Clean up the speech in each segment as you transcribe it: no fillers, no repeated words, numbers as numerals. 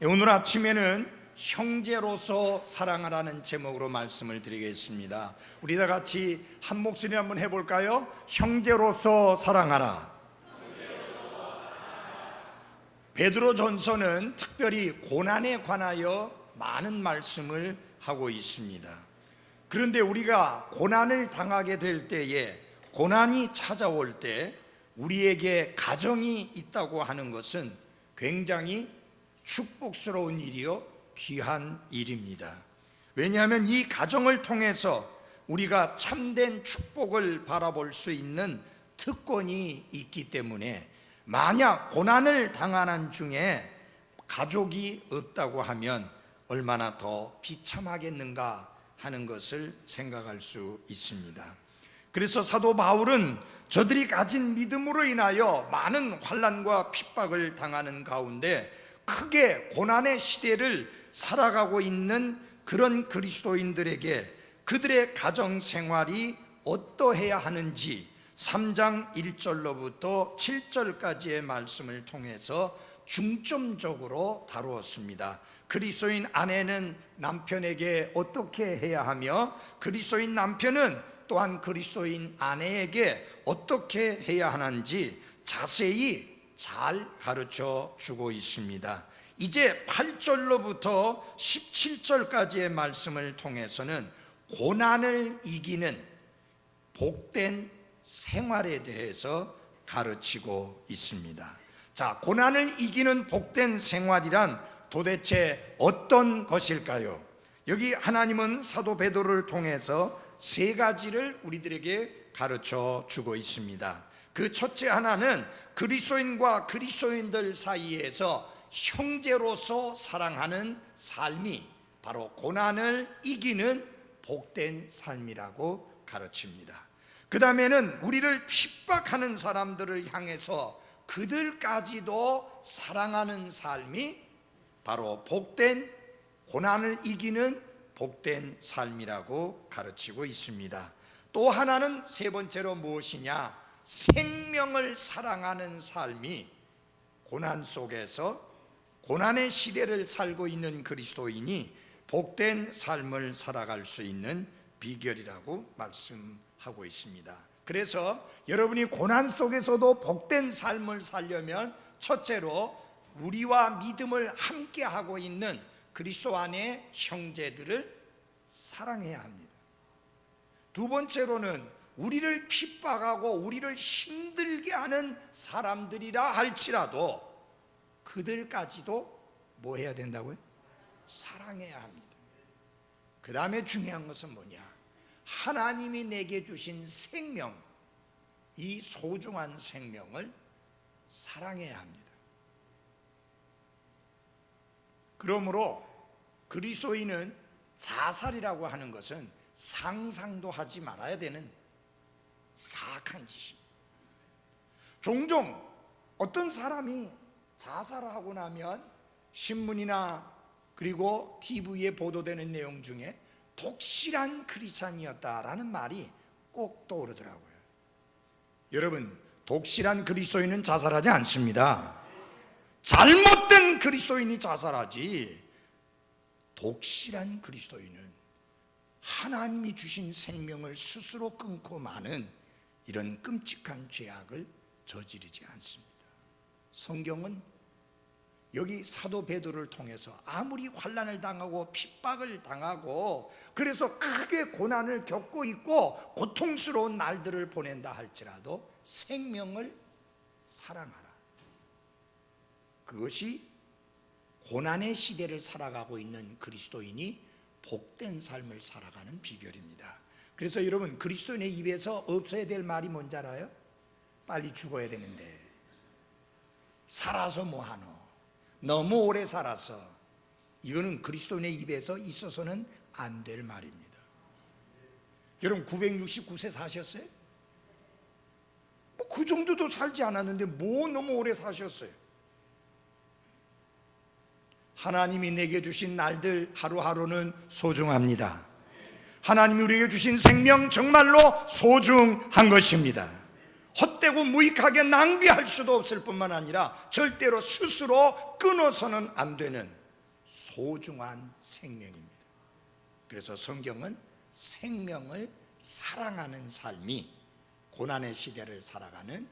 오늘 아침에는 형제로서 사랑하라는 제목으로 말씀을 드리겠습니다. 우리 다 같이 한 목소리 한번 해볼까요? 형제로서 사랑하라. 베드로전서는 특별히 고난에 관하여 많은 말씀을 하고 있습니다. 그런데 우리가 고난을 당하게 될 때에, 고난이 찾아올 때 우리에게 가정이 있다고 하는 것은 굉장히 축복스러운 일이요 귀한 일입니다. 왜냐하면 이 가정을 통해서 우리가 참된 축복을 바라볼 수 있는 특권이 있기 때문에, 만약 고난을 당하는 중에 가족이 없다고 하면 얼마나 더 비참하겠는가 하는 것을 생각할 수 있습니다. 그래서 사도 바울은 저들이 가진 믿음으로 인하여 많은 환난과 핍박을 당하는 가운데 크게 고난의 시대를 살아가고 있는 그런 그리스도인들에게 그들의 가정 생활이 어떠해야 하는지 3장 1절로부터 7절까지의 말씀을 통해서 중점적으로 다루었습니다. 그리스도인 아내는 남편에게 어떻게 해야 하며, 그리스도인 남편은 또한 그리스도인 아내에게 어떻게 해야 하는지 자세히 잘 가르쳐 주고 있습니다. 이제 8절로부터 17절까지의 말씀을 통해서는 고난을 이기는 복된 생활에 대해서 가르치고 있습니다. 자, 고난을 이기는 복된 생활이란 도대체 어떤 것일까요? 여기 하나님은 사도 베드로를 통해서 세 가지를 우리들에게 가르쳐 주고 있습니다. 그 첫째 하나는 그리스도인과 그리스도인들 사이에서 형제로서 사랑하는 삶이 바로 고난을 이기는 복된 삶이라고 가르칩니다. 그 다음에는 우리를 핍박하는 사람들을 향해서 그들까지도 사랑하는 삶이 바로 복된, 고난을 이기는 복된 삶이라고 가르치고 있습니다. 또 하나는 세 번째로 무엇이냐? 생명을 사랑하는 삶이 고난 속에서, 고난의 시대를 살고 있는 그리스도인이 복된 삶을 살아갈 수 있는 비결이라고 말씀하고 있습니다. 그래서 여러분이 고난 속에서도 복된 삶을 살려면 첫째로 우리와 믿음을 함께 하고 있는 그리스도 안의 형제들을 사랑해야 합니다. 두 번째로는 우리를 핍박하고 우리를 힘들게 하는 사람들이라 할지라도 그들까지도 뭐 해야 된다고요? 사랑해야 합니다. 그 다음에 중요한 것은 뭐냐? 하나님이 내게 주신 생명, 이 소중한 생명을 사랑해야 합니다. 그러므로 그리스도인은 자살이라고 하는 것은 상상도 하지 말아야 되는 사악한 짓입니다. 종종 어떤 사람이 자살하고 나면 신문이나 그리고 TV에 보도되는 내용 중에 독실한 크리스찬이었다라는 말이 꼭 떠오르더라고요. 여러분, 독실한 그리스도인은 자살하지 않습니다. 잘못된 그리스도인이 자살하지, 독실한 그리스도인은 하나님이 주신 생명을 스스로 끊고 마는 이런 끔찍한 죄악을 저지르지 않습니다. 성경은 여기 사도 베드로를 통해서 아무리 환난을 당하고 핍박을 당하고 그래서 크게 고난을 겪고 있고 고통스러운 날들을 보낸다 할지라도 생명을 사랑하라. 그것이 고난의 시대를 살아가고 있는 그리스도인이 복된 삶을 살아가는 비결입니다. 그래서 여러분, 그리스도인의 입에서 없어야 될 말이 뭔지 알아요? 빨리 죽어야 되는데 살아서 뭐하노? 너무 오래 살아서. 이거는 그리스도인의 입에서 있어서는 안 될 말입니다. 여러분, 969세 사셨어요? 뭐 그 정도도 살지 않았는데 뭐 너무 오래 사셨어요? 하나님이 내게 주신 날들 하루하루는 소중합니다. 하나님이 우리에게 주신 생명 정말로 소중한 것입니다. 헛되고 무익하게 낭비할 수도 없을 뿐만 아니라 절대로 스스로 끊어서는 안 되는 소중한 생명입니다. 그래서 성경은 생명을 사랑하는 삶이 고난의 시대를 살아가는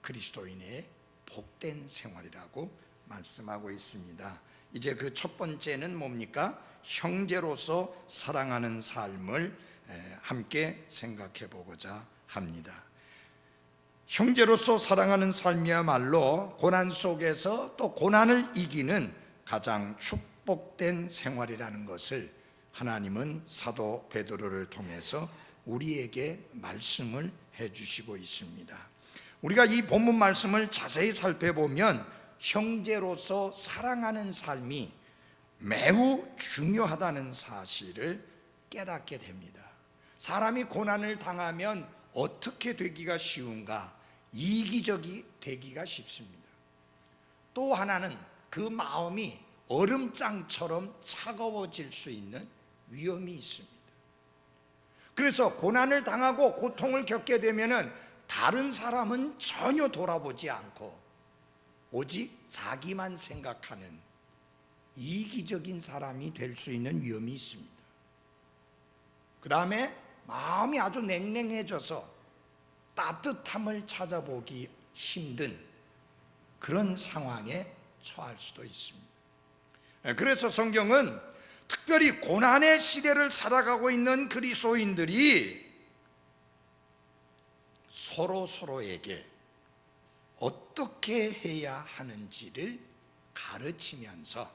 그리스도인의 복된 생활이라고 말씀하고 있습니다. 이제 그 첫 번째는 뭡니까? 형제로서 사랑하는 삶을 함께 생각해 보고자 합니다. 형제로서 사랑하는 삶이야말로 고난 속에서 또 고난을 이기는 가장 축복된 생활이라는 것을 하나님은 사도 베드로를 통해서 우리에게 말씀을 해주시고 있습니다. 우리가 이 본문 말씀을 자세히 살펴보면 형제로서 사랑하는 삶이 매우 중요하다는 사실을 깨닫게 됩니다. 사람이 고난을 당하면 어떻게 되기가 쉬운가? 이기적이 되기가 쉽습니다. 또 하나는 그 마음이 얼음장처럼 차가워질 수 있는 위험이 있습니다. 그래서 고난을 당하고 고통을 겪게 되면은 다른 사람은 전혀 돌아보지 않고 오직 자기만 생각하는 이기적인 사람이 될 수 있는 위험이 있습니다. 그 다음에 마음이 아주 냉랭해져서 따뜻함을 찾아보기 힘든 그런 상황에 처할 수도 있습니다. 그래서 성경은 특별히 고난의 시대를 살아가고 있는 그리스도인들이 서로에게 어떻게 해야 하는지를 가르치면서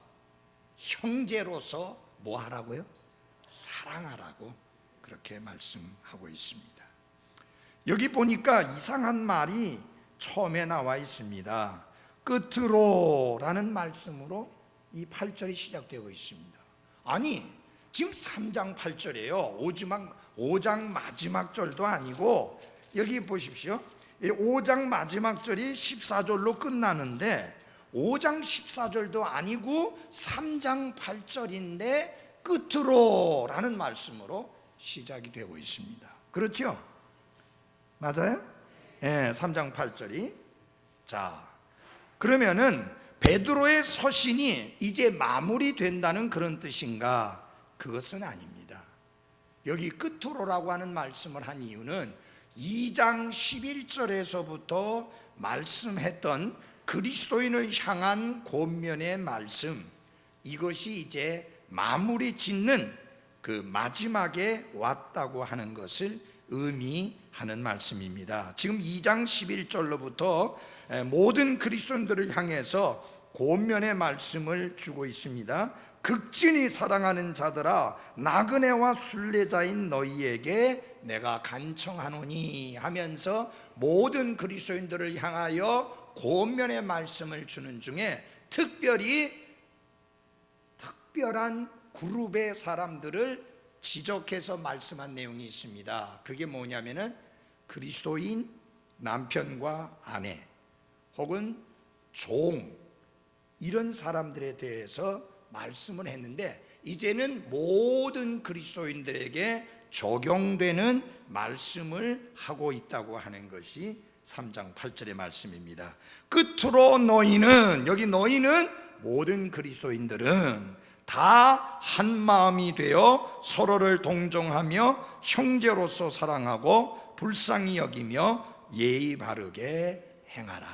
형제로서 뭐 하라고요? 사랑하라고 그렇게 말씀하고 있습니다. 여기 보니까 이상한 말이 처음에 나와 있습니다. 끝으로라는 말씀으로 이 8절이 시작되고 있습니다. 아니, 지금 3장 8절이에요. 5장 마지막 절도 아니고 여기 보십시오. 5장 마지막 절이 14절로 끝나는데 5장 14절도 아니고 3장 8절인데 끝으로라는 말씀으로 시작이 되고 있습니다. 그렇죠? 맞아요? 예, 3장 8절이. 자, 그러면은 베드로의 서신이 이제 마무리된다는 그런 뜻인가? 그것은 아닙니다. 여기 끝으로라고 하는 말씀을 한 이유는 2장 11절에서부터 말씀했던 그리스도인을 향한 권면의 말씀, 이것이 이제 마무리 짓는 그 마지막에 왔다고 하는 것을 의미하는 말씀입니다. 지금 2장 11절로부터 모든 그리스도인들을 향해서 권면의 말씀을 주고 있습니다. 극진히 사랑하는 자들아, 나그네와 순례자인 너희에게 내가 간청하노니 하면서 모든 그리스도인들을 향하여 권면의 말씀을 주는 중에 특별한 그룹의 사람들을 지적해서 말씀한 내용이 있습니다. 그게 뭐냐면은 그리스도인 남편과 아내 혹은 종, 이런 사람들에 대해서 말씀을 했는데 이제는 모든 그리스도인들에게 적용되는 말씀을 하고 있다고 하는 것이 3장 8절의 말씀입니다. 끝으로 너희는, 여기 너희는 모든 그리스도인들은 다 한 마음이 되어 서로를 동정하며 형제로서 사랑하고 불쌍히 여기며 예의 바르게 행하라.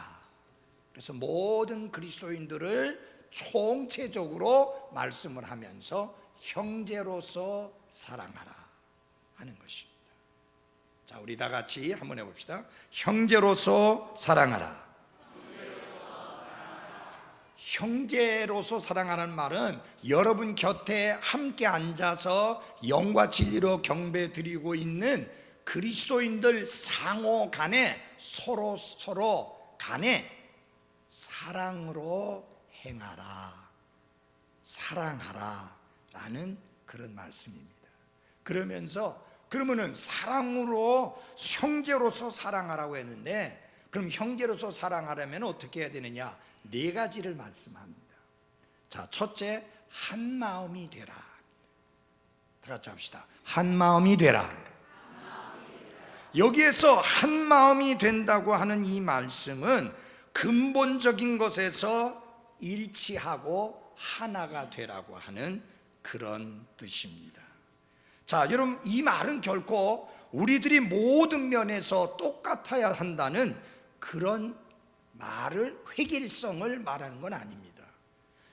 그래서 모든 그리스도인들을 총체적으로 말씀을 하면서 형제로서 사랑하라 하는 것입니다. 자, 우리 다 같이 한번 해봅시다. 형제로서 사랑하라. 형제로서 사랑하는 말은 여러분 곁에 함께 앉아서 영과 진리로 경배 드리고 있는 그리스도인들 상호 간에 서로 간에 사랑으로 행하라, 사랑하라 라는 그런 말씀입니다. 그러면은 사랑으로 형제로서 사랑하라고 했는데, 그럼 형제로서 사랑하려면 어떻게 해야 되느냐? 4가지를 말씀합니다. 자, 첫째, 한 마음이 되라. 다 같이 합시다. 한 마음이 되라. 여기에서 한 마음이 된다고 하는 이 말씀은 근본적인 것에서 일치하고 하나가 되라고 하는 그런 뜻입니다. 자, 여러분, 이 말은 결코 우리들이 모든 면에서 똑같아야 한다는 그런 말을, 획일성을 말하는 건 아닙니다.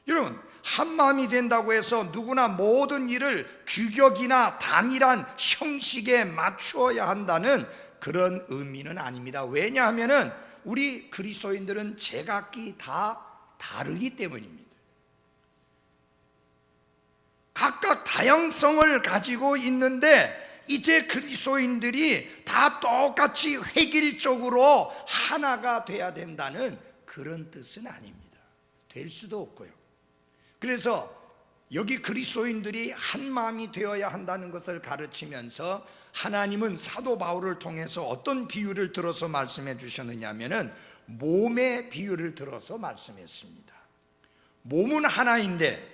여러분, 한마음이 된다고 해서 누구나 모든 일을 규격이나 단일한 형식에 맞추어야 한다는 그런 의미는 아닙니다. 왜냐하면 우리 그리스도인들은 제각기 다 다르기 때문입니다. 각각 다양성을 가지고 있는데 이제 그리스도인들이 다 똑같이 획일적으로 하나가 돼야 된다는 그런 뜻은 아닙니다. 될 수도 없고요. 그래서 여기 그리스도인들이 한 마음이 되어야 한다는 것을 가르치면서 하나님은 사도 바울을 통해서 어떤 비유를 들어서 말씀해 주셨느냐 하면은 몸의 비유를 들어서 말씀했습니다. 몸은 하나인데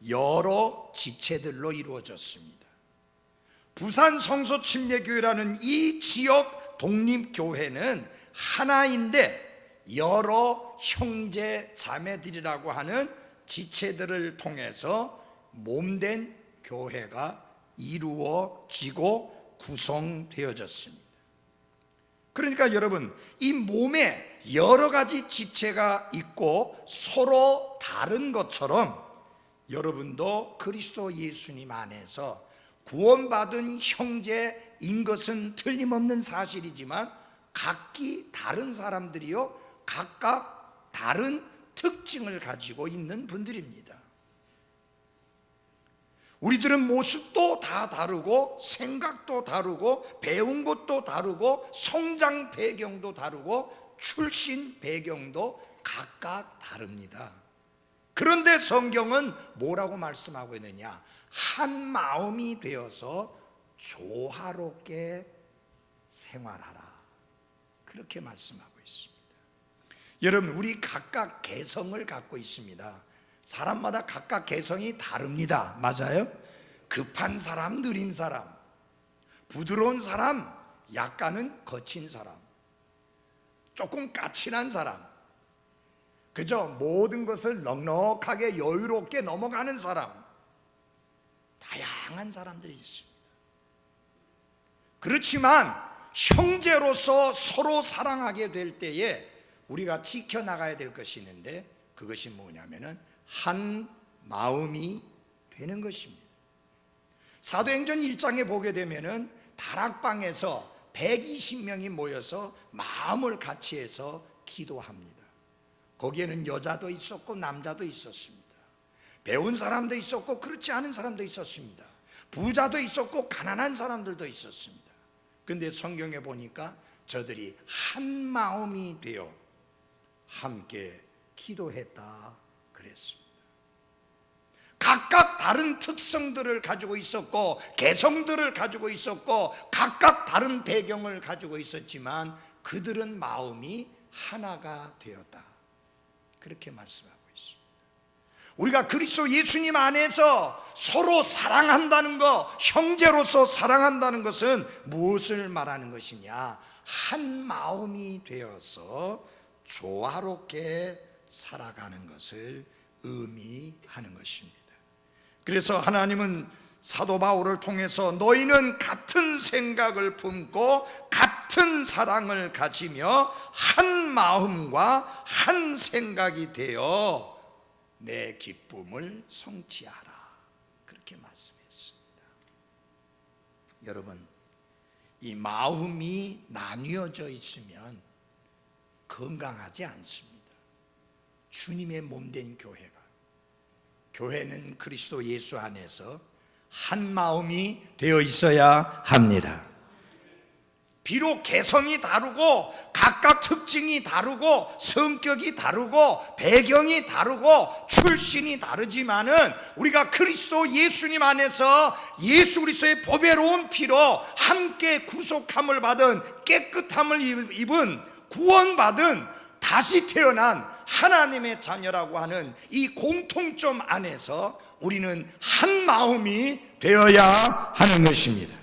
여러 지체들로 이루어졌습니다. 부산 성소 침례교회라는 이 지역 독립교회는 하나인데 여러 형제 자매들이라고 하는 지체들을 통해서 몸된 교회가 이루어지고 구성되어졌습니다. 그러니까 여러분, 이 몸에 여러 가지 지체가 있고 서로 다른 것처럼 여러분도 그리스도 예수님 안에서 구원받은 형제인 것은 틀림없는 사실이지만 각기 다른 사람들이요, 각각 다른 특징을 가지고 있는 분들입니다. 우리들은 모습도 다 다르고 생각도 다르고 배운 것도 다르고 성장 배경도 다르고 출신 배경도 각각 다릅니다. 그런데 성경은 뭐라고 말씀하고 있느냐? 한 마음이 되어서 조화롭게 생활하라, 그렇게 말씀하고 있습니다. 여러분, 우리 각각 개성을 갖고 있습니다. 사람마다 각각 개성이 다릅니다. 맞아요? 급한 사람, 느린 사람, 부드러운 사람, 약간은 거친 사람, 조금 까칠한 사람, 그죠? 모든 것을 넉넉하게 여유롭게 넘어가는 사람, 다양한 사람들이 있습니다. 그렇지만 형제로서 서로 사랑하게 될 때에 우리가 지켜나가야 될 것이 있는데 그것이 뭐냐면은 한 마음이 되는 것입니다. 사도행전 1장에 보게 되면은 다락방에서 120명이 모여서 마음을 같이 해서 기도합니다. 거기에는 여자도 있었고 남자도 있었습니다. 배운 사람도 있었고 그렇지 않은 사람도 있었습니다. 부자도 있었고 가난한 사람들도 있었습니다. 그런데 성경에 보니까 저들이 한 마음이 되어 함께 기도했다 그랬습니다. 각각 다른 특성들을 가지고 있었고 개성들을 가지고 있었고 각각 다른 배경을 가지고 있었지만 그들은 마음이 하나가 되었다, 그렇게 말씀하고 있습니다. 우리가 그리스도 예수님 안에서 서로 사랑한다는 것, 형제로서 사랑한다는 것은 무엇을 말하는 것이냐? 한 마음이 되어서 조화롭게 살아가는 것을 의미하는 것입니다. 그래서 하나님은 사도 바울을 통해서 너희는 같은 생각을 품고 같은 사랑을 가지며 한 마음과 한 생각이 되어 내 기쁨을 성취하라, 그렇게 말씀했습니다. 여러분, 이 마음이 나뉘어져 있으면 건강하지 않습니다. 주님의 몸된 교회는 그리스도 예수 안에서 한 마음이 되어 있어야 합니다. 비록 개성이 다르고 각각 특징이 다르고 성격이 다르고 배경이 다르고 출신이 다르지만은 우리가 그리스도 예수님 안에서 예수 그리스도의 보배로운 피로 함께 구속함을 받은, 깨끗함을 입은, 구원받은, 다시 태어난 하나님의 자녀라고 하는 이 공통점 안에서 우리는 한 마음이 되어야 하는 것입니다.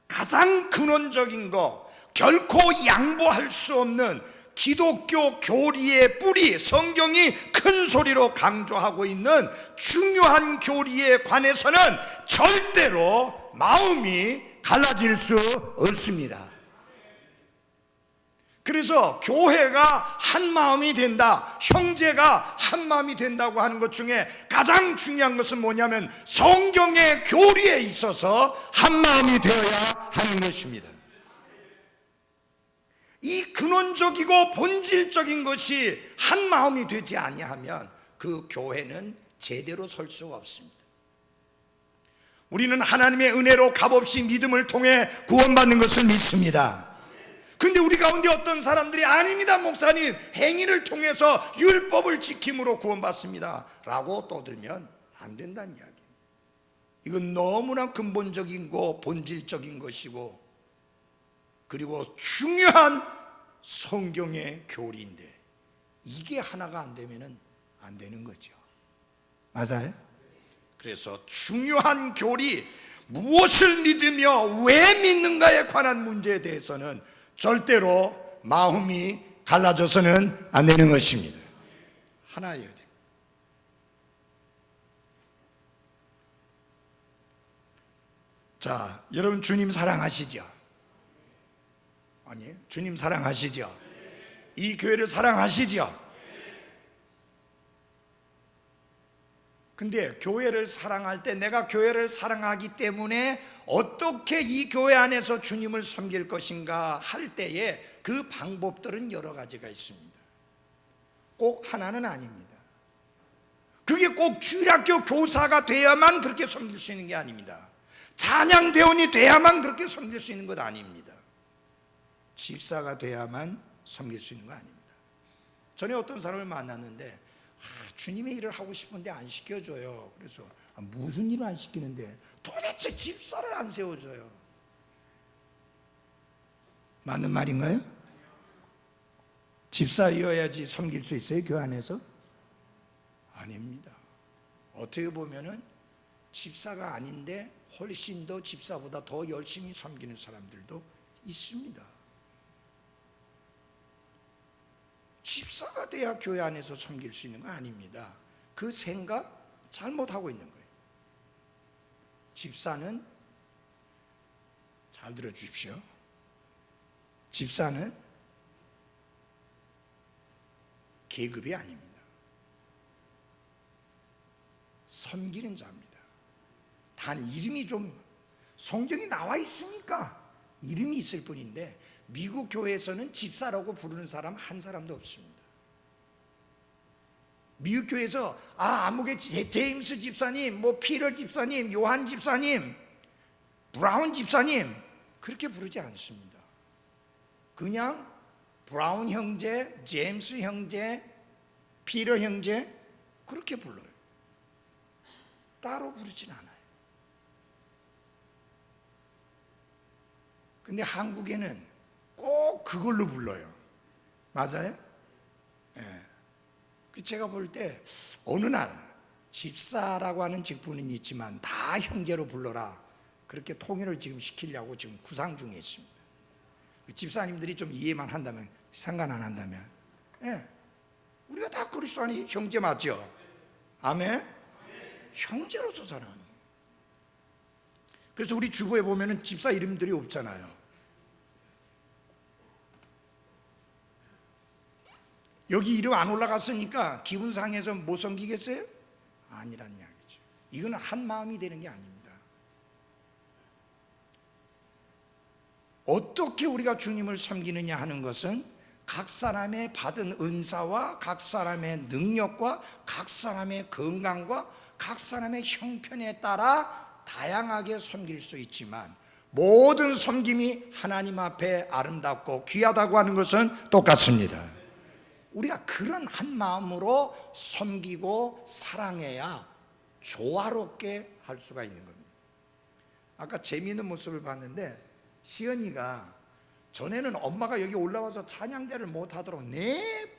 가장 근원적인 거, 결코 양보할 수 없는 기독교 교리의 뿌리, 성경이 큰 소리로 강조하고 있는 중요한 교리에 관해서는 절대로 마음이 갈라질 수 없습니다. 그래서 교회가 한 마음이 된다, 형제가 한 마음이 된다고 하는 것 중에 가장 중요한 것은 뭐냐면 성경의 교리에 있어서 한 마음이 되어야 하는 것입니다. 이 근원적이고 본질적인 것이 한 마음이 되지 아니하면 그 교회는 제대로 설 수가 없습니다. 우리는 하나님의 은혜로 값없이 믿음을 통해 구원받는 것을 믿습니다. 근데 우리 가운데 어떤 사람들이 아닙니다 목사님, 행위를 통해서 율법을 지킴으로 구원받습니다 라고 떠들면 안 된다는 이야기. 이건 너무나 근본적이고 본질적인 것이고 그리고 중요한 성경의 교리인데 이게 하나가 안 되면 안 되는 거죠. 맞아요? 그래서 중요한 교리, 무엇을 믿으며 왜 믿는가에 관한 문제에 대해서는 절대로 마음이 갈라져서는 안 되는 것입니다. 하나여야 됩니다. 자, 여러분 주님 사랑하시죠? 아니, 주님 사랑하시죠? 이 교회를 사랑하시죠? 근데 교회를 사랑할 때 내가 교회를 사랑하기 때문에 어떻게 이 교회 안에서 주님을 섬길 것인가 할 때에 그 방법들은 여러 가지가 있습니다. 꼭 하나는 아닙니다. 그게 꼭 주일학교 교사가 돼야만 그렇게 섬길 수 있는 게 아닙니다. 찬양대원이 돼야만 그렇게 섬길 수 있는 것 아닙니다. 집사가 돼야만 섬길 수 있는 거 아닙니다. 전에 어떤 사람을 만났는데 주님의 일을 하고 싶은데 안 시켜줘요. 그래서 무슨 일을 안 시키는데 도대체 집사를 안 세워줘요. 맞는 말인가요? 집사이어야지 섬길 수 있어요 교회 안에서? 아닙니다. 어떻게 보면은 집사가 아닌데 훨씬 더 집사보다 더 열심히 섬기는 사람들도 있습니다. 집사가 돼야 교회 안에서 섬길 수 있는 거 아닙니다. 그 생각 잘못하고 있는 거예요. 집사는, 잘 들어주십시오, 집사는 계급이 아닙니다. 섬기는 자입니다. 단 이름이 좀 성경에 나와 있으니까 이름이 있을 뿐인데 미국 교회에서는 집사라고 부르는 사람 한 사람도 없습니다. 미국 교회에서 아무개 제임스 집사님, 뭐 피터 집사님, 요한 집사님, 브라운 집사님 그렇게 부르지 않습니다. 그냥 브라운 형제, 제임스 형제, 피터 형제 그렇게 불러요. 따로 부르진 않아요. 근데 한국에는 꼭 그걸로 불러요. 맞아요? 예. 제가 볼 때 어느 날 집사라고 하는 직분은 있지만 다 형제로 불러라, 그렇게 통일을 지금 시키려고 지금 구상 중에 있습니다. 집사님들이 좀 이해만 한다면, 상관 안 한다면, 예. 우리가 다 그리스도 안에 형제 맞죠? 아멘? 형제로서 살아가는. 그래서 우리 주보에 보면은 집사 이름들이 없잖아요. 여기 이름 안 올라갔으니까 기분 상해서 못 섬기겠어요? 아니란 이야기죠. 이건 한 마음이 되는 게 아닙니다. 어떻게 우리가 주님을 섬기느냐 하는 것은 각 사람의 받은 은사와 각 사람의 능력과 각 사람의 건강과 각 사람의 형편에 따라 다양하게 섬길 수 있지만 모든 섬김이 하나님 앞에 아름답고 귀하다고 하는 것은 똑같습니다. 우리가 그런 한 마음으로 섬기고 사랑해야 조화롭게 할 수가 있는 겁니다. 아까 재미있는 모습을 봤는데 시연이가 전에는 엄마가 여기 올라와서 찬양대를 못하도록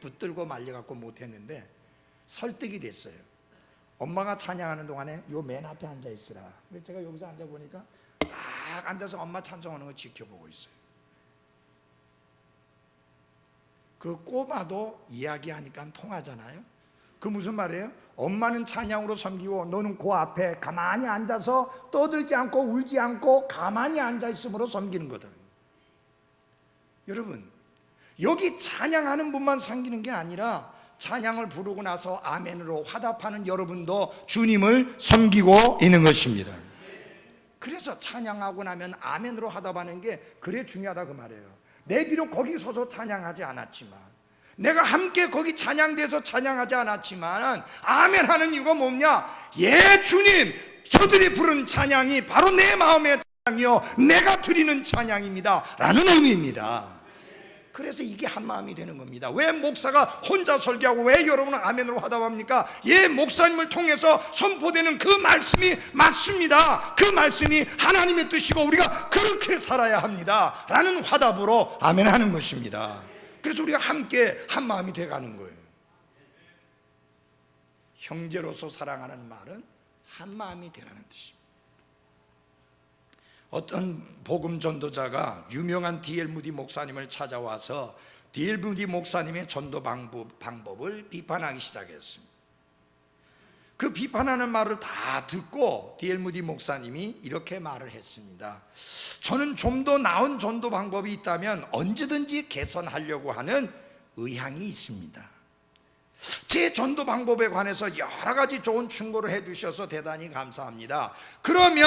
붙들고 말려갖고 못했는데 설득이 됐어요. 엄마가 찬양하는 동안에 요 맨 앞에 앉아 있으라. 그래서 제가 여기서 앉아보니까 딱 앉아서 엄마 찬송하는 거 지켜보고 있어요. 그 꼬마도 이야기하니까 통하잖아요. 그 무슨 말이에요? 엄마는 찬양으로 섬기고 너는 그 앞에 가만히 앉아서 떠들지 않고 울지 않고 가만히 앉아 있음으로 섬기는 거다. 여러분, 여기 찬양하는 분만 섬기는 게 아니라 찬양을 부르고 나서 아멘으로 화답하는 여러분도 주님을 섬기고 있는 것입니다. 그래서 찬양하고 나면 아멘으로 화답하는 게 그래 중요하다 그 말이에요. 내 비록 거기 서서 찬양하지 않았지만, 내가 함께 거기 찬양돼서 찬양하지 않았지만 아멘하는 이유가 뭐냐? 예 주님, 저들이 부른 찬양이 바로 내 마음의 찬양이요 내가 드리는 찬양입니다 라는 의미입니다. 그래서 이게 한 마음이 되는 겁니다. 왜 목사가 혼자 설교하고 왜 여러분은 아멘으로 화답합니까? 예, 목사님을 통해서 선포되는 그 말씀이 맞습니다. 그 말씀이 하나님의 뜻이고 우리가 그렇게 살아야 합니다 라는 화답으로 아멘하는 것입니다. 그래서 우리가 함께 한 마음이 돼가는 거예요. 형제로서 사랑하는 말은 한 마음이 되라는 뜻입니다. 어떤 복음 전도자가 유명한 D.L. 무디 목사님을 찾아와서 D.L. 무디 목사님의 전도 방법을 비판하기 시작했습니다. 그 비판하는 말을 다 듣고 D.L. 무디 목사님이 이렇게 말을 했습니다. 저는 좀 더 나은 전도 방법이 있다면 언제든지 개선하려고 하는 의향이 있습니다. 제 전도 방법에 관해서 여러 가지 좋은 충고를 해주셔서 대단히 감사합니다. 그러면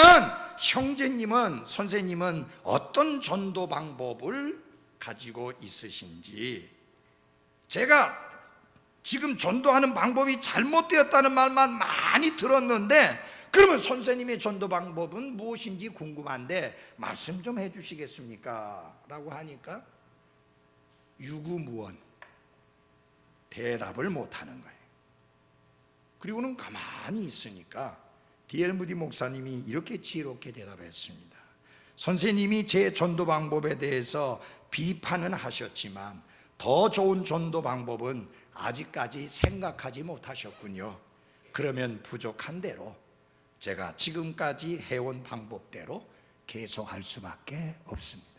형제님은, 선생님은 어떤 전도 방법을 가지고 있으신지, 제가 지금 전도하는 방법이 잘못되었다는 말만 많이 들었는데 그러면 선생님의 전도 방법은 무엇인지 궁금한데 말씀 좀 해주시겠습니까? 라고 하니까 유구무원, 대답을 못하는 거예요. 그리고는 가만히 있으니까 D.L. 무디 목사님이 이렇게 지혜롭게 대답했습니다. 선생님이 제 전도 방법에 대해서 비판은 하셨지만 더 좋은 전도 방법은 아직까지 생각하지 못하셨군요. 그러면 부족한 대로 제가 지금까지 해온 방법대로 계속할 수밖에 없습니다.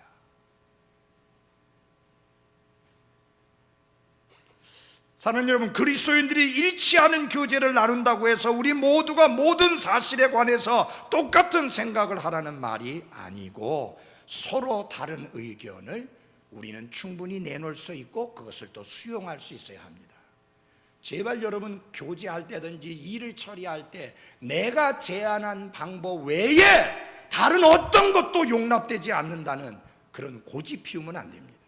사랑하는 여러분, 그리스도인들이 잃지 않은 교제를 나눈다고 해서 우리 모두가 모든 사실에 관해서 똑같은 생각을 하라는 말이 아니고, 서로 다른 의견을 우리는 충분히 내놓을 수 있고 그것을 또 수용할 수 있어야 합니다. 제발 여러분, 교제할 때든지 일을 처리할 때 내가 제안한 방법 외에 다른 어떤 것도 용납되지 않는다는 그런 고집 피우면 안 됩니다.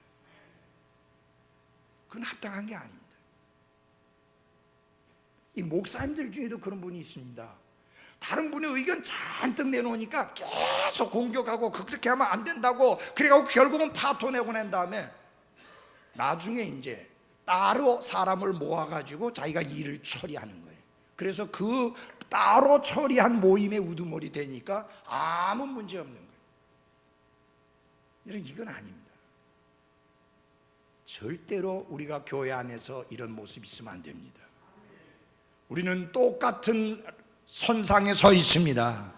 그건 합당한 게 아닙니다. 이 목사님들 중에도 그런 분이 있습니다. 다른 분의 의견 잔뜩 내놓으니까 계속 공격하고 그렇게 하면 안 된다고, 그래가지고 결국은 파토 내고 난 다음에 나중에 이제 따로 사람을 모아가지고 자기가 일을 처리하는 거예요. 그래서 그 따로 처리한 모임의 우두머리 되니까 아무 문제 없는 거예요. 여러분, 이건 아닙니다. 절대로 우리가 교회 안에서 이런 모습이 있으면 안 됩니다. 우리는 똑같은 선상에 서 있습니다.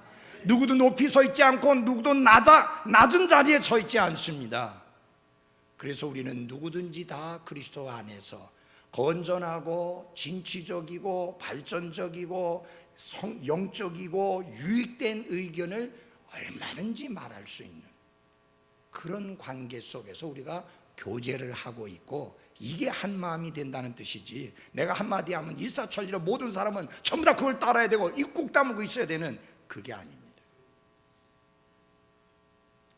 누구도 높이 서 있지 않고 누구도 낮은 자리에 서 있지 않습니다. 그래서 우리는 누구든지 다 그리스도 안에서 건전하고 진취적이고 발전적이고 영적이고 유익된 의견을 얼마든지 말할 수 있는 그런 관계 속에서 우리가 교제를 하고 있고, 이게 한 마음이 된다는 뜻이지, 내가 한마디 하면 일사천리로 모든 사람은 전부 다 그걸 따라야 되고 입 꾹 다물고 있어야 되는, 그게 아닙니다.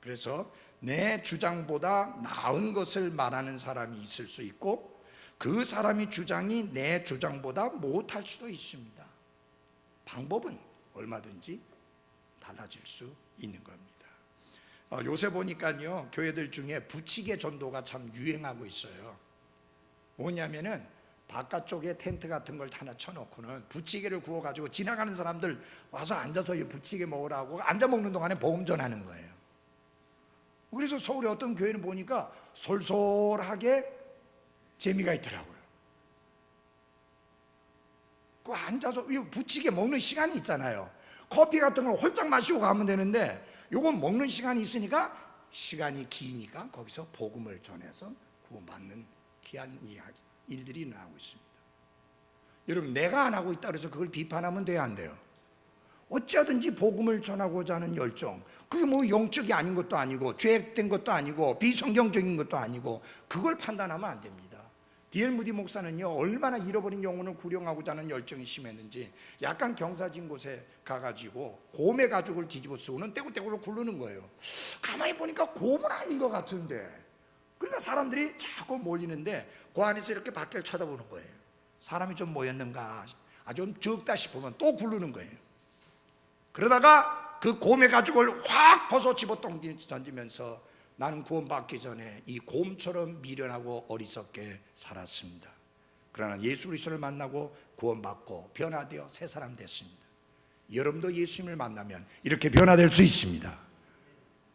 그래서 내 주장보다 나은 것을 말하는 사람이 있을 수 있고, 그 사람의 주장이 내 주장보다 못할 수도 있습니다. 방법은 얼마든지 달라질 수 있는 겁니다. 요새 보니까요, 교회들 중에 부치개 전도가 참 유행하고 있어요. 뭐냐면은 바깥쪽에 텐트 같은 걸 하나 쳐놓고는 부치개를 구워가지고 지나가는 사람들 와서 앉아서 이 부치개 먹으라고 앉아 먹는 동안에 복음전 하는 거예요. 그래서 서울의 어떤 교회는 보니까 솔솔하게 재미가 있더라고요. 그 앉아서 이 부치개 먹는 시간이 있잖아요. 커피 같은 걸 홀짝 마시고 가면 되는데 요건 먹는 시간이 있으니까, 시간이 기니까 거기서 복음을 전해서 구원받는 귀한 일들이 일어나고 있습니다. 여러분, 내가 안 하고 있다 그래서 그걸 비판하면 돼요, 안 돼요? 어찌하든지 복음을 전하고자 하는 열정, 그게 뭐 영적이 아닌 것도 아니고 죄악된 것도 아니고 비성경적인 것도 아니고 그걸 판단하면 안 됩니다. D.L. 무디 목사는요, 얼마나 잃어버린 영혼을 구령하고자 하는 열정이 심했는지 약간 경사진 곳에 가가지고 곰의 가죽을 뒤집어 쓰고는 떼굴떼굴로 굴르는 거예요. 가만히 보니까 곰은 아닌 것 같은데, 그러니까 사람들이 자꾸 몰리는데 그 안에서 이렇게 밖을 쳐다보는 거예요. 사람이 좀 모였는가, 좀 적다 싶으면 또 굴르는 거예요. 그러다가 그 곰의 가죽을 확 벗어 집어 던지면서 나는 구원받기 전에 이 곰처럼 미련하고 어리석게 살았습니다. 그러나 예수 그리스도를 만나고 구원받고 변화되어 새 사람 됐습니다. 여러분도 예수님을 만나면 이렇게 변화될 수 있습니다.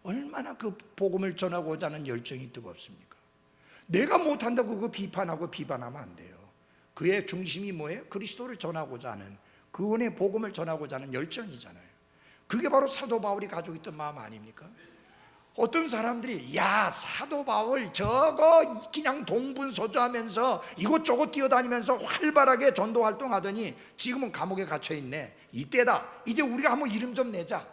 얼마나 그 복음을 전하고자 하는 열정이 뜨겁습니까? 내가 못한다고 그거 비판하고 비판하면 안 돼요. 그의 중심이 뭐예요? 그리스도를 전하고자 하는, 그분의 복음을 전하고자 하는 열정이잖아요. 그게 바로 사도 바울이 가지고 있던 마음 아닙니까? 어떤 사람들이 야, 사도 바울 저거 그냥 동분서주하면서 이곳저곳 뛰어다니면서 활발하게 전도 활동하더니 지금은 감옥에 갇혀있네. 이때다. 이제 우리가 한번 이름 좀 내자.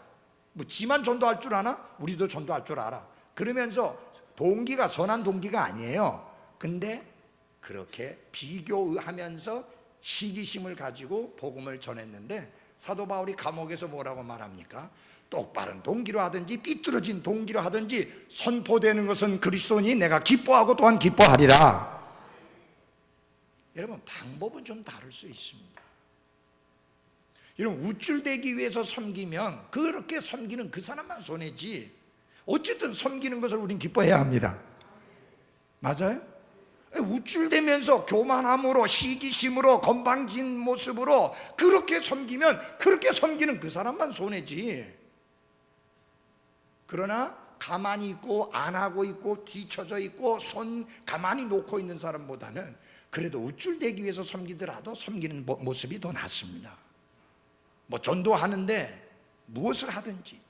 뭐 지만 전도할 줄 아나? 우리도 전도할 줄 알아. 그러면서 동기가 선한 동기가 아니에요. 근데 그렇게 비교하면서 시기심을 가지고 복음을 전했는데 사도 바울이 감옥에서 뭐라고 말합니까? 똑바른 동기로 하든지 삐뚤어진 동기로 하든지 선포되는 것은 그리스도니 내가 기뻐하고 또한 기뻐하리라. 여러분, 방법은 좀 다를 수 있습니다. 여러분, 우쭐대기 위해서 섬기면 그렇게 섬기는 그 사람만 손해지, 어쨌든 섬기는 것을 우린 기뻐해야 합니다. 맞아요? 우쭐대면서 교만함으로 시기심으로 건방진 모습으로 그렇게 섬기면 그렇게 섬기는 그 사람만 손해지, 그러나 가만히 있고 안 하고 있고 뒤쳐져 있고 손 가만히 놓고 있는 사람보다는 그래도 우쭐대기 위해서 섬기더라도 섬기는 모습이 더 낫습니다. 뭐 전도하는데 무엇을 하든지.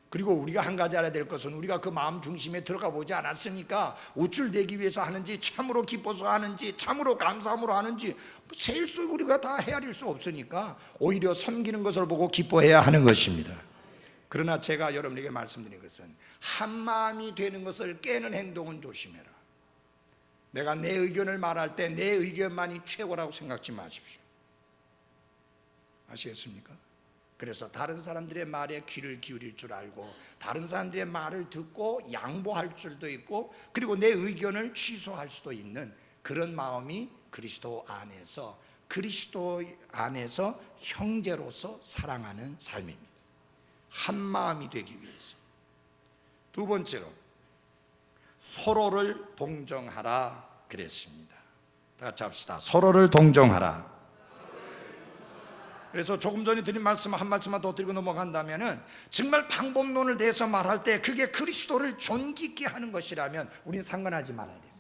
그리고 우리가 한 가지 알아야 될 것은 우리가 그 마음 중심에 들어가 보지 않았으니까 우쭐대기 위해서 하는지 참으로 기뻐서 하는지 참으로 감사함으로 하는지 세일수 우리가 다 헤아릴 수 없으니까 오히려 섬기는 것을 보고 기뻐해야 하는 것입니다. 그러나 제가 여러분에게 말씀드린 것은 한마음이 되는 것을 깨는 행동은 조심해라. 내가 내 의견을 말할 때 내 의견만이 최고라고 생각지 마십시오. 아시겠습니까? 그래서 다른 사람들의 말에 귀를 기울일 줄 알고 다른 사람들의 말을 듣고 양보할 줄도 있고 그리고 내 의견을 취소할 수도 있는 그런 마음이 그리스도 안에서 형제로서 사랑하는 삶입니다. 한 마음이 되기 위해서. 두 번째로 서로를 동정하라 그랬습니다. 다 같이 합시다. 서로를 동정하라. 그래서 조금 전에 드린 말씀 한 말씀만 더 드리고 넘어간다면은 정말 방법론을 대해서 말할 때 그게 그리스도를 존귀 있게 하는 것이라면 우리는 상관하지 말아야 됩니다.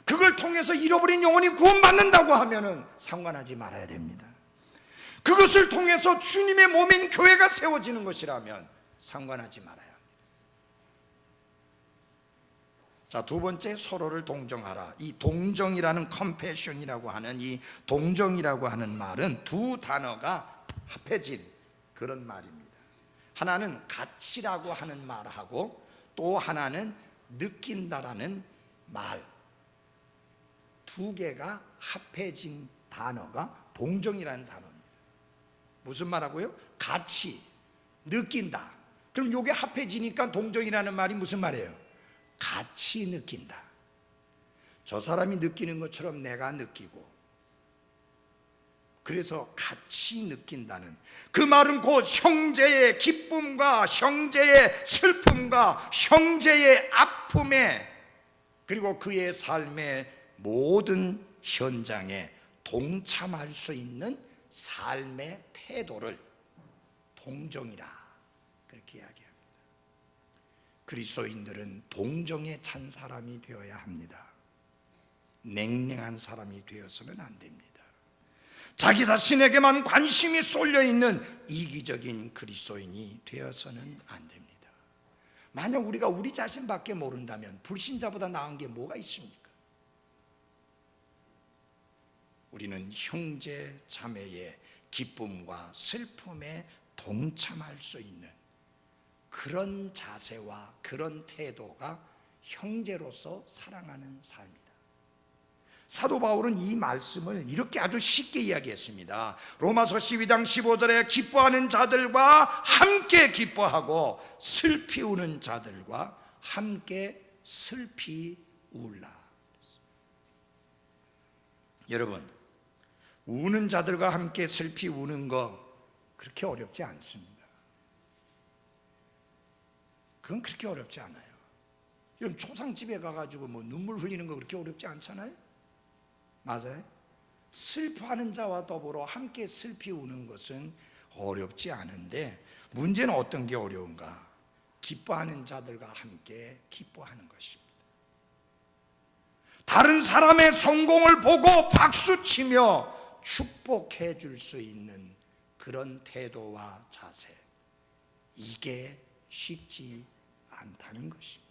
그걸 통해서 잃어버린 영혼이 구원받는다고 하면은 상관하지 말아야 됩니다. 그것을 통해서 주님의 몸인 교회가 세워지는 것이라면 상관하지 말아야 합니다. 자, 두 번째, 서로를 동정하라. 이 동정이라는 컴패션이라고 하는 이 동정이라고 하는 말은 두 단어가 합해진 그런 말입니다. 하나는 가치라고 하는 말하고 또 하나는 느낀다라는 말, 두 개가 합해진 단어가 동정이라는 단어입니다. 무슨 말하고요? 가치, 느낀다. 그럼 이게 합해지니까 동정이라는 말이 무슨 말이에요? 같이 느낀다. 저 사람이 느끼는 것처럼 내가 느끼고 그래서 같이 느낀다는 그 말은 곧 형제의 기쁨과 형제의 슬픔과 형제의 아픔에 그리고 그의 삶의 모든 현장에 동참할 수 있는 삶의 태도를 동정이라 그렇게 이야기합니다. 그리스도인들은 동정에 찬 사람이 되어야 합니다. 냉랭한 사람이 되어서는 안 됩니다. 자기 자신에게만 관심이 쏠려 있는 이기적인 그리스도인이 되어서는 안 됩니다. 만약 우리가 우리 자신밖에 모른다면 불신자보다 나은 게 뭐가 있습니까? 우리는 형제 자매의 기쁨과 슬픔에 동참할 수 있는 그런 자세와 그런 태도가 형제로서 사랑하는 삶이다. 사도 바울은 이 말씀을 이렇게 아주 쉽게 이야기했습니다. 로마서 12장 15절에 기뻐하는 자들과 함께 기뻐하고 슬피 우는 자들과 함께 슬피 울라. 여러분, 우는 자들과 함께 슬피 우는 거 그렇게 어렵지 않습니다. 그건 그렇게 어렵지 않아요. 여러분, 초상집에 가가지고 뭐 눈물 흘리는 거 그렇게 어렵지 않잖아요. 맞아요. 슬퍼하는 자와 더불어 함께 슬피 우는 것은 어렵지 않은데, 문제는 어떤 게 어려운가? 기뻐하는 자들과 함께 기뻐하는 것입니다. 다른 사람의 성공을 보고 박수치며 축복해 줄 수 있는 그런 태도와 자세, 이게 쉽지 않다는 것입니다.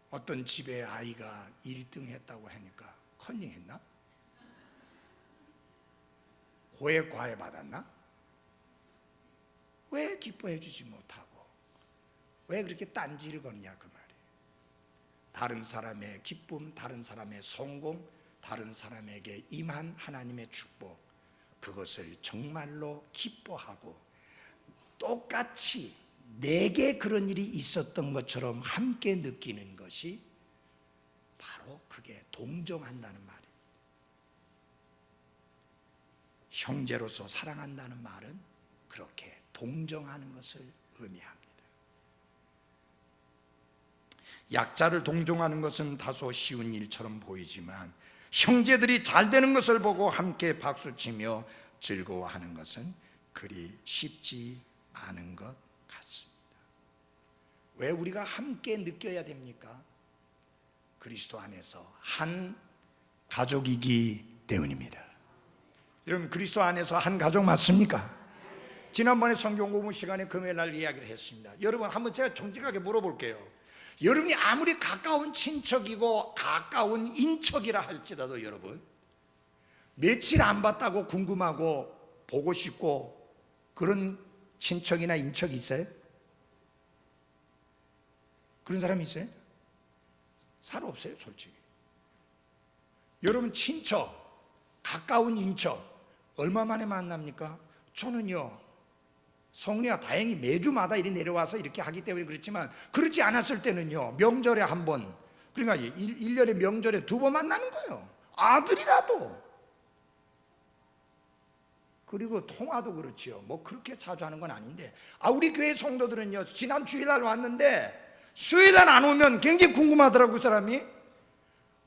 어떤 집에 아이가 1등 했다고 하니까 컨닝했나? 고액 과외 받았나? 왜 기뻐해 주지 못하고 왜 그렇게 딴지를 걷냐 그 말이에요. 다른 사람의 기쁨, 다른 사람의 성공, 다른 사람에게 임한 하나님의 축복, 그것을 정말로 기뻐하고 똑같이 내게 그런 일이 있었던 것처럼 함께 느끼는 것이 바로 그게 동정한다는 말입니다. 형제로서 사랑한다는 말은 그렇게 동정하는 것을 의미합니다. 약자를 동정하는 것은 다소 쉬운 일처럼 보이지만 형제들이 잘 되는 것을 보고 함께 박수치며 즐거워하는 것은 그리 쉽지 않은 것 같습니다. 왜 우리가 함께 느껴야 됩니까? 그리스도 안에서 한 가족이기 때문입니다. 여러분, 그리스도 안에서 한 가족 맞습니까? 지난번에 성경 공부 시간에 금요일 날 이야기를 했습니다. 여러분, 한번 제가 정직하게 물어볼게요. 여러분이 아무리 가까운 친척이고 가까운 인척이라 할지라도 여러분, 며칠 안 봤다고 궁금하고 보고 싶고 그런 친척이나 인척이 있어요? 그런 사람이 있어요? 잘 없어요, 솔직히. 여러분, 친척, 가까운 인척 얼마 만에 만납니까? 저는요, 성리가 다행히 매주마다 이리 내려와서 이렇게 하기 때문에 그렇지만, 그렇지 않았을 때는요, 명절에 한 번, 그러니까 1년에 명절에 2번 만나는 거예요. 아들이라도. 그리고 통화도 그렇지요. 뭐 그렇게 자주 하는 건 아닌데, 우리 교회 성도들은요, 지난 주일날 왔는데 수요일날 안 오면 굉장히 궁금하더라고요, 사람이.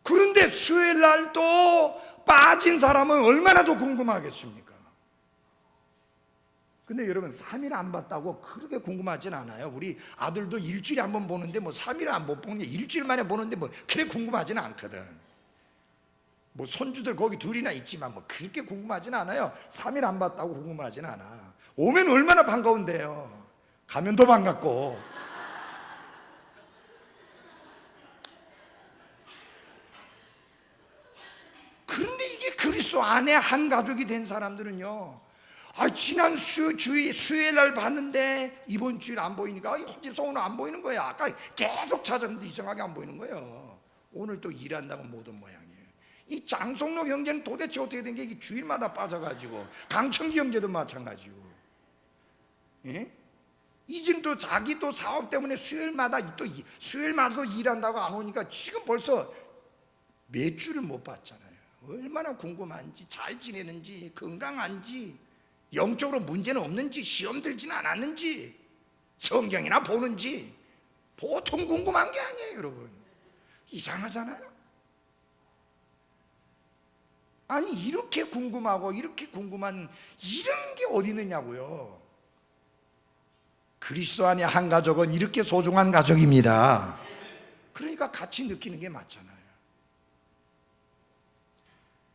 그런데 수요일날 또 빠진 사람은 얼마나 더 궁금하겠습니까? 근데 여러분, 3일 안 봤다고 그렇게 궁금하진 않아요. 우리 아들도 일주일에 한 번 보는데 뭐 3일 안 못 보는 게 일주일 만에 보는데 뭐 그렇게 궁금하진 않거든. 뭐 손주들 거기 둘이나 있지만 뭐 그렇게 궁금하진 않아요. 3일 안 봤다고 궁금하진 않아. 오면 얼마나 반가운데요. 가면 더 반갑고. 그런데 이게 그리스도 안에 한 가족이 된 사람들은요, 지난 수요일날 봤는데 이번 주일 안 보이니까 집사 오늘 안 보이는 거야. 아까 계속 찾았는데 이상하게 안 보이는 거예요. 오늘 또 일한다고 못 온 모양이에요. 이 장성록 형제는 도대체 어떻게 된 게 주일마다 빠져가지고, 강청기 형제도 마찬가지고, 예? 이젠 또 자기 또 사업 때문에 수요일마다 일한다고 안 오니까 지금 벌써 몇 주를 못 봤잖아요. 얼마나 궁금한지, 잘 지내는지, 건강한지, 영적으로 문제는 없는지, 시험 들지는 않았는지, 성경이나 보는지 보통 궁금한 게 아니에요, 여러분. 이상하잖아요. 아니, 이렇게 궁금하고 이렇게 궁금한 이런 게 어디 있느냐고요. 그리스도 안에 한 가족은 이렇게 소중한 가족입니다. 그러니까 같이 느끼는 게 맞잖아요.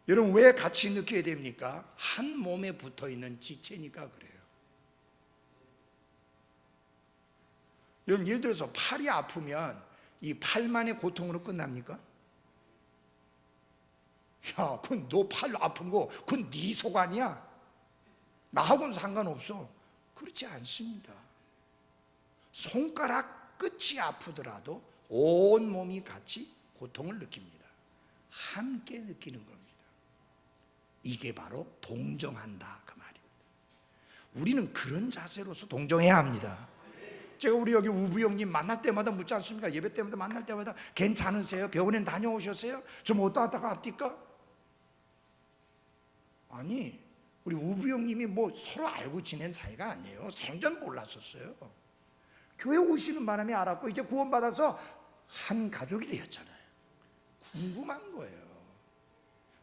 여러분, 왜 같이 느껴야 됩니까? 한 몸에 붙어있는 지체니까 그래요. 여러분, 예를 들어서 팔이 아프면 이 팔만의 고통으로 끝납니까? 야, 그건 너 팔 아픈 거 그건 네 속 아니야. 나하고는 상관없어. 그렇지 않습니다. 손가락 끝이 아프더라도 온 몸이 같이 고통을 느낍니다. 함께 느끼는 겁니다. 이게 바로 동정한다 그 말입니다. 우리는 그런 자세로서 동정해야 합니다. 제가 우리 여기 우부 형님 만날 때마다 묻지 않습니까? 예배 때마다 만날 때마다 괜찮으세요? 병원에 다녀오셨어요? 좀 어디다 갔다가 앞뒤까? 아니, 우리 우부 형님이 뭐 서로 알고 지낸 사이가 아니에요. 생전 몰랐었어요. 교회 오시는 바람에 알았고 이제 구원받아서 한 가족이 되었잖아요. 궁금한 거예요.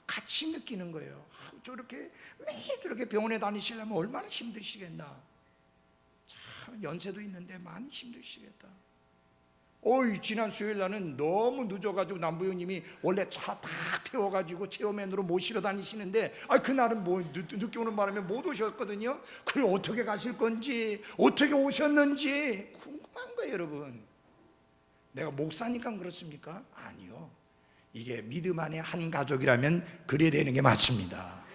같이 느끼는 거예요. 아, 저렇게 매일 저렇게 병원에 다니시려면 얼마나 힘드시겠나. 참 연세도 있는데 많이 힘드시겠다. 지난 수요일 날은 너무 늦어가지고 남부 형님이 원래 차 다 태워가지고 체험맨으로 모시러 다니시는데 그날은 뭐 늦게 오는 바람에 못 오셨거든요. 그래 어떻게 가실 건지 어떻게 오셨는지 궁금한 거예요. 여러분, 내가 목사니까 그렇습니까? 아니요. 이게 믿음 안에 한 가족이라면 그래야 되는 게 맞습니다.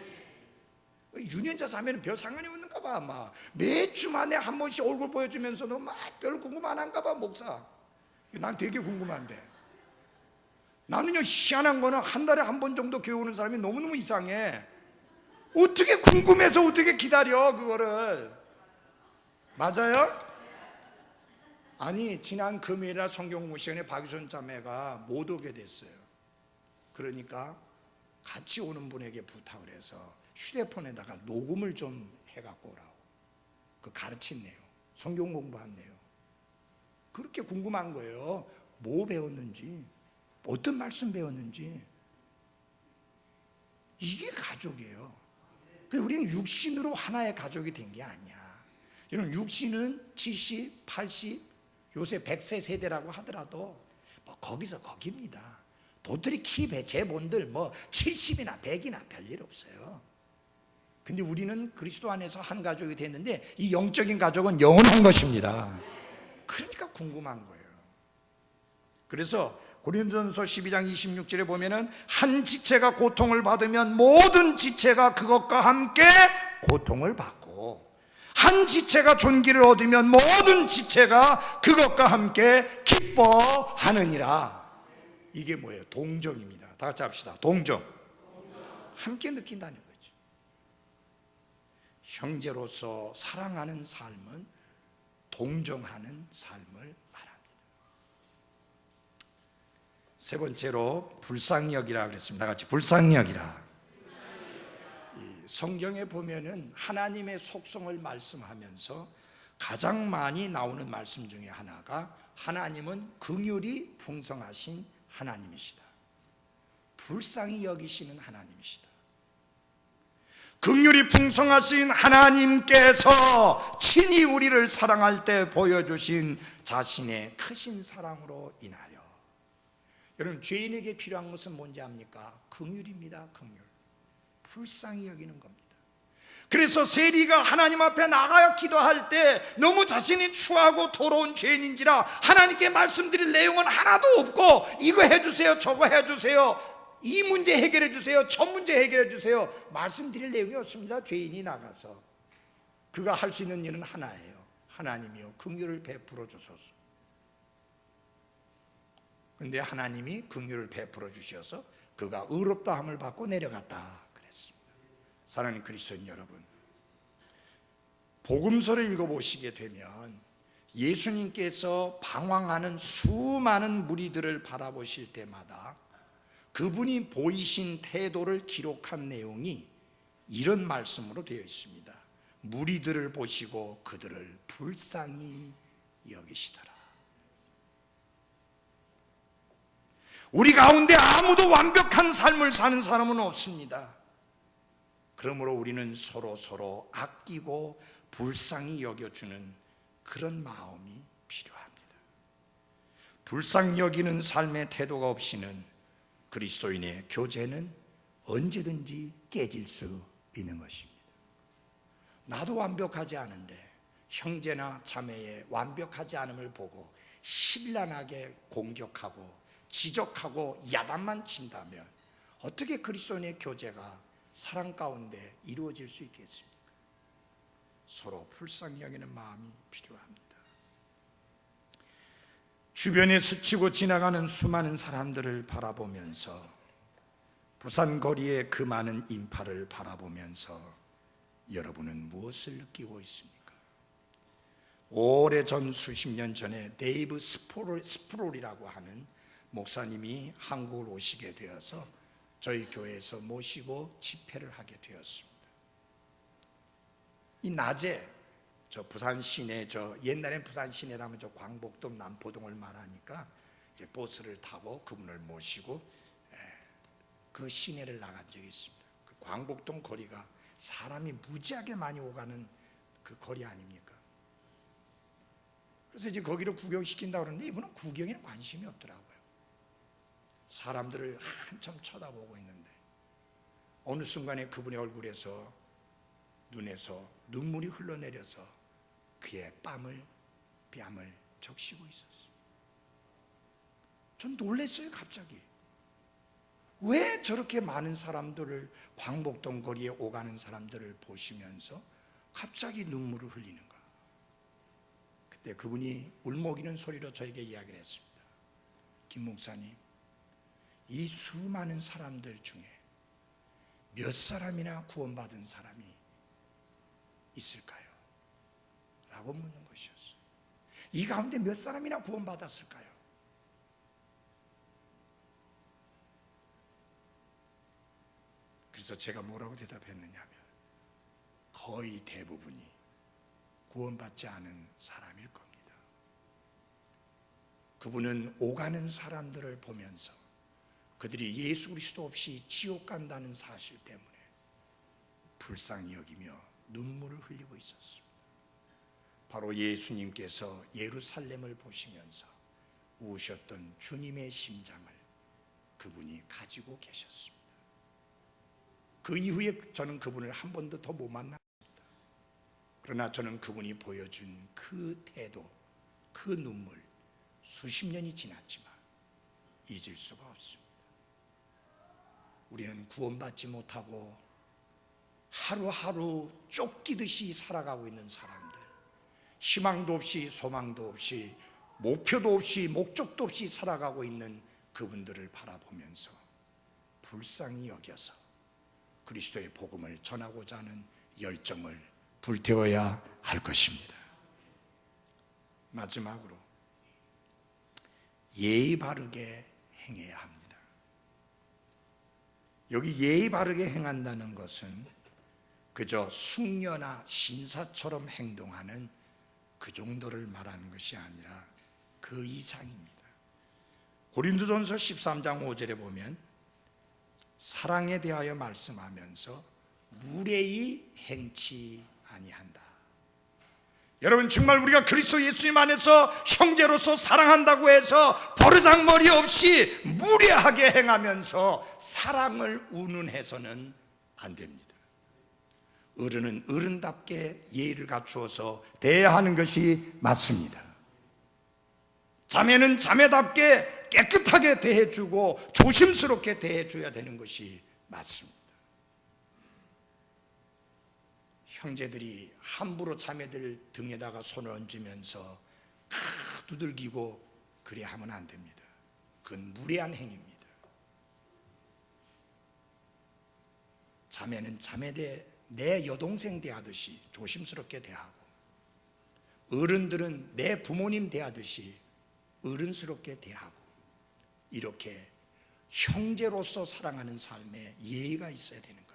유년자 자매는 별 상관이 없는가 봐. 막 매주 만에 한 번씩 얼굴 보여주면서도 막 별 궁금 안 한가 봐. 목사, 난 되게 궁금한데. 나는요, 희한한 거는 한 달에 한 번 정도 교회 오는 사람이 너무너무 이상해. 어떻게 궁금해서 어떻게 기다려 그거를. 맞아요? 아니, 지난 금요일날 성경공부 시간에 박유선 자매가 못 오게 됐어요. 그러니까 같이 오는 분에게 부탁을 해서 휴대폰에다가 녹음을 좀 해갖고 오라고. 그 가르친 내용, 성경 공부한 내용. 그렇게 궁금한 거예요. 뭐 배웠는지, 어떤 말씀 배웠는지. 이게 가족이에요. 우리는 육신으로 하나의 가족이 된 게 아니야. 여러분, 육신은 70, 80, 요새 100세 세대라고 하더라도 뭐 거기서 거기입니다. 도토리 키 재본들 뭐 70이나 100이나 별일 없어요. 근데 우리는 그리스도 안에서 한 가족이 됐는데 이 영적인 가족은 영원한 것입니다. 그러니까 궁금한 거예요. 그래서 고린도전서 12장 26절에 보면은 한 지체가 고통을 받으면 모든 지체가 그것과 함께 고통을 받고, 한 지체가 존귀를 얻으면 모든 지체가 그것과 함께 기뻐하느니라. 이게 뭐예요? 동정입니다. 다 같이 합시다. 동정. 함께 느낀다는 거죠. 형제로서 사랑하는 삶은 동정하는 삶을 말합니다. 세 번째로 불쌍히여기라 그랬습니다. 다 같이 불쌍히여기라. 성경에 보면은 하나님의 속성을 말씀하면서 가장 많이 나오는 말씀 중에 하나가 하나님은 긍휼이 풍성하신 하나님이시다. 불쌍히 여기시는 하나님이시다. 긍휼이 풍성하신 하나님께서 친히 우리를 사랑할 때 보여주신 자신의 크신 사랑으로 인하여. 여러분, 죄인에게 필요한 것은 뭔지 압니까? 긍휼입니다. 긍휼. 불쌍히 여기는 겁니다. 그래서 세리가 하나님 앞에 나가야 기도할 때 너무 자신이 추하고 더러운 죄인인지라 하나님께 말씀드릴 내용은 하나도 없고, 이거 해주세요, 저거 해주세요, 이 문제 해결해 주세요, 저 문제 해결해 주세요, 말씀드릴 내용이 없습니다. 죄인이 나가서 그가 할 수 있는 일은 하나예요. 하나님이요, 긍휼을 베풀어 주소서. 근데 하나님이 긍휼을 베풀어 주셔서 그가 의롭다함을 받고 내려갔다 그랬습니다. 사랑하는 그리스도인 여러분, 복음서를 읽어보시게 되면 예수님께서 방황하는 수많은 무리들을 바라보실 때마다 그분이 보이신 태도를 기록한 내용이 이런 말씀으로 되어 있습니다. 무리들을 보시고 그들을 불쌍히 여기시더라. 우리 가운데 아무도 완벽한 삶을 사는 사람은 없습니다. 그러므로 우리는 서로 아끼고 불쌍히 여겨주는 그런 마음이 필요합니다. 불쌍히 여기는 삶의 태도가 없이는 그리스도인의 교제는 언제든지 깨질 수 있는 것입니다. 나도 완벽하지 않은데 형제나 자매의 완벽하지 않음을 보고 신랄하게 공격하고 지적하고 야단만 친다면 어떻게 그리스도인의 교제가 사랑 가운데 이루어질 수 있겠습니까? 서로 불쌍히 여기는 마음이 필요합니다. 주변에 스치고 지나가는 수많은 사람들을 바라보면서, 부산 거리의 그 많은 인파를 바라보면서 여러분은 무엇을 느끼고 있습니까? 오래전, 수십 년 전에 데이브 스프롤이라고 하는 목사님이 한국을 오시게 되어서 저희 교회에서 모시고 집회를 하게 되었습니다. 이 낮에 저 부산 시내, 옛날엔 부산 시내라면 저 광복동 남포동을 말하니까 이제 버스를 타고 그분을 모시고 그 시내를 나간 적이 있습니다. 그 광복동 거리가 사람이 무지하게 많이 오가는 그 거리 아닙니까? 그래서 이제 거기를 구경시킨다고 그러는데 이분은 구경에는 관심이 없더라고요. 사람들을 한참 쳐다보고 있는데 어느 순간에 그분의 얼굴에서, 눈에서 눈물이 흘러내려서 그의 뺨을 적시고 있었어요. 전 놀랐어요. 갑자기 왜 저렇게 많은 사람들을, 광복동 거리에 오가는 사람들을 보시면서 갑자기 눈물을 흘리는가? 그때 그분이 울먹이는 소리로 저에게 이야기를 했습니다. 김 목사님, 이 수많은 사람들 중에 몇 사람이나 구원받은 사람이 있을까요? 라고 묻는 것이었어요. 이 가운데 몇 사람이나 구원받았을까요? 그래서 제가 뭐라고 대답했느냐면, 거의 대부분이 구원받지 않은 사람일 겁니다. 그분은 오가는 사람들을 보면서 그들이 예수 그리스도 없이 지옥 간다는 사실 때문에 불쌍히 여기며 눈물을 흘리고 있었습니다. 바로 예수님께서 예루살렘을 보시면서 우셨던 주님의 심장을 그분이 가지고 계셨습니다. 그 이후에 저는 그분을 한 번도 더 못 만났습니다. 그러나 저는 그분이 보여준 그 태도, 그 눈물, 수십 년이 지났지만 잊을 수가 없습니다. 우리는 구원받지 못하고 하루하루 쫓기듯이 살아가고 있는 사람들, 희망도 없이 소망도 없이 목표도 없이 목적도 없이 살아가고 있는 그분들을 바라보면서 불쌍히 여겨서 그리스도의 복음을 전하고자 하는 열정을 불태워야 할 것입니다. 마지막으로 예의 바르게 행해야 합니다. 여기 예의 바르게 행한다는 것은 그저 숙녀나 신사처럼 행동하는 그 정도를 말하는 것이 아니라 그 이상입니다. 고린도전서 13장 5절에 보면 사랑에 대하여 말씀하면서 무례히 행치 아니한다. 여러분, 정말 우리가 그리스도 예수님 안에서 형제로서 사랑한다고 해서 버르장머리 없이 무례하게 행하면서 사랑을 운운해서는 안 됩니다. 어른은 어른답게 예의를 갖추어서 대해야 하는 것이 맞습니다. 자매는 자매답게 깨끗하게 대해주고 조심스럽게 대해줘야 되는 것이 맞습니다. 형제들이 함부로 자매들 등에다가 손을 얹으면서 두들기고 그래 하면 안 됩니다. 그건 무례한 행위입니다. 자매는 자매대 내 여동생 대하듯이 조심스럽게 대하고, 어른들은 내 부모님 대하듯이 어른스럽게 대하고, 이렇게 형제로서 사랑하는 삶에 예의가 있어야 되는 겁니다.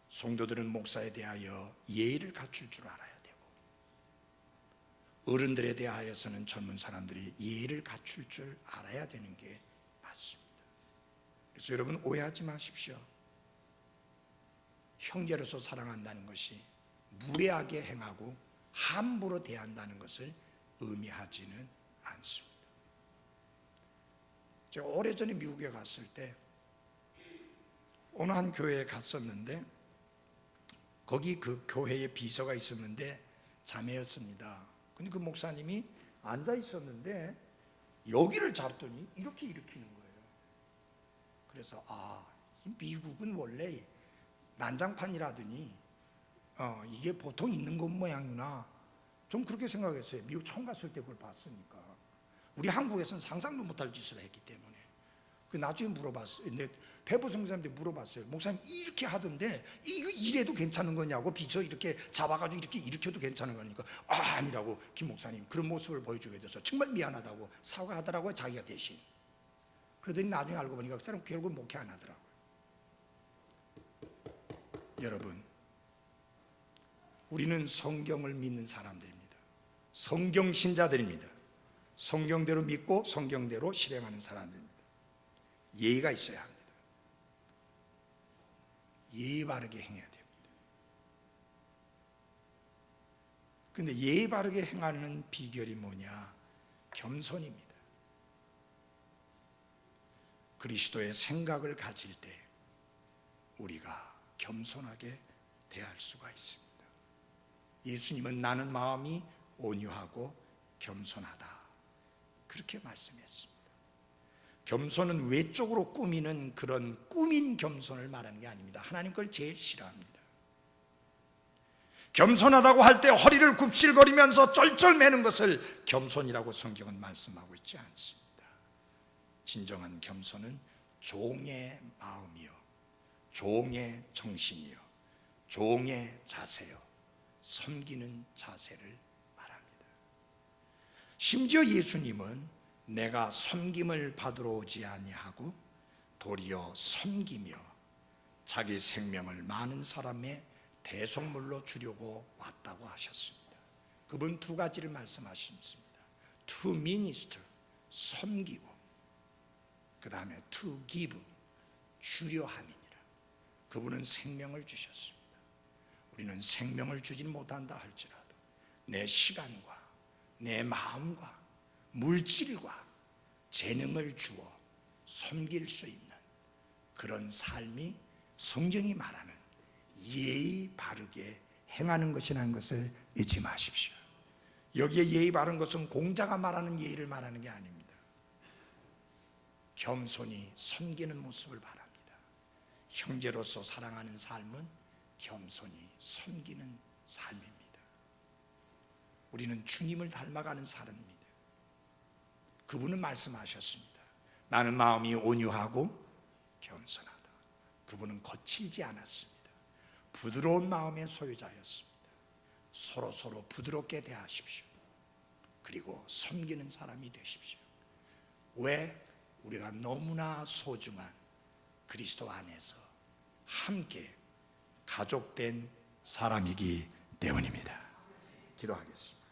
성도들은 목사에 대하여 예의를 갖출 줄 알아야 되고, 어른들에 대하여서는 젊은 사람들이 예의를 갖출 줄 알아야 되는 게 맞습니다. 그래서 여러분, 오해하지 마십시오. 형제로서 사랑한다는 것이 무례하게 행하고 함부로 대한다는 것을 의미하지는 않습니다. 제가 오래전에 미국에 갔을 때 어느 한 교회에 갔었는데, 거기 그 교회에 비서가 있었는데 자매였습니다. 근데 그 목사님이 앉아 있었는데 여기를 잡더니 이렇게 일으키는 거예요. 그래서 이 미국은 원래 난장판이라더니 이게 보통 있는 것 모양이구나, 좀 그렇게 생각했어요. 미국 처음 갔을 때 그걸 봤으니까. 우리 한국에서는 상상도 못할 짓을 했기 때문에. 그 나중에 물어봤어요. 근데 배보성 목사님한테 물어봤어요. 목사님 이렇게 하던데 이거 이래도 괜찮은 거냐고, 비서 이렇게 잡아가지고 이렇게 일으켜도 괜찮은 거니까 아니라고. 김 목사님 그런 모습을 보여주게 돼서 정말 미안하다고 사과하더라고요, 자기가 대신. 그러더니 나중에 알고 보니까 그 사람 결국 목회 안 하더라고요. 여러분, 우리는 성경을 믿는 사람들입니다. 성경 신자들입니다. 성경대로 믿고 성경대로 실행하는 사람들입니다. 예의가 있어야 합니다. 예의 바르게 행해야 됩니다. 그런데 예의 바르게 행하는 비결이 뭐냐? 겸손입니다. 그리스도의 생각을 가질 때 우리가 겸손하게 대할 수가 있습니다. 예수님은 나는 마음이 온유하고 겸손하다, 그렇게 말씀했습니다. 겸손은 외적으로 꾸미는 그런 꾸민 겸손을 말하는 게 아닙니다. 하나님 걸 제일 싫어합니다. 겸손하다고 할 때 허리를 굽실거리면서 쩔쩔매는 것을 겸손이라고 성경은 말씀하고 있지 않습니다. 진정한 겸손은 종의 마음이요, 종의 정신이요, 종의 자세요, 섬기는 자세를 말합니다. 심지어 예수님은 내가 섬김을 받으러 오지 아니하고 도리어 섬기며 자기 생명을 많은 사람의 대속물로 주려고 왔다고 하셨습니다. 그분 두 가지를 말씀하셨습니다. To minister, 섬기고, 그 다음에 to give, 주려 함이니라. 그분은 생명을 주셨습니다. 우리는 생명을 주진 못한다 할지라도 내 시간과 내 마음과 물질과 재능을 주어 섬길 수 있는 그런 삶이 성경이 말하는 예의 바르게 행하는 것이라는 것을 잊지 마십시오. 여기에 예의 바른 것은 공자가 말하는 예의를 말하는 게 아닙니다. 겸손히 섬기는 모습을 바랍니다. 형제로서 사랑하는 삶은 겸손히 섬기는 삶입니다. 우리는 주님을 닮아가는 사람입니다. 그분은 말씀하셨습니다. 나는 마음이 온유하고 겸손하다. 그분은 거칠지 않았습니다. 부드러운 마음의 소유자였습니다. 서로 부드럽게 대하십시오. 그리고 섬기는 사람이 되십시오. 왜? 우리가 너무나 소중한 그리스도 안에서 함께 가족된 사람이기 때문입니다. 기도하겠습니다.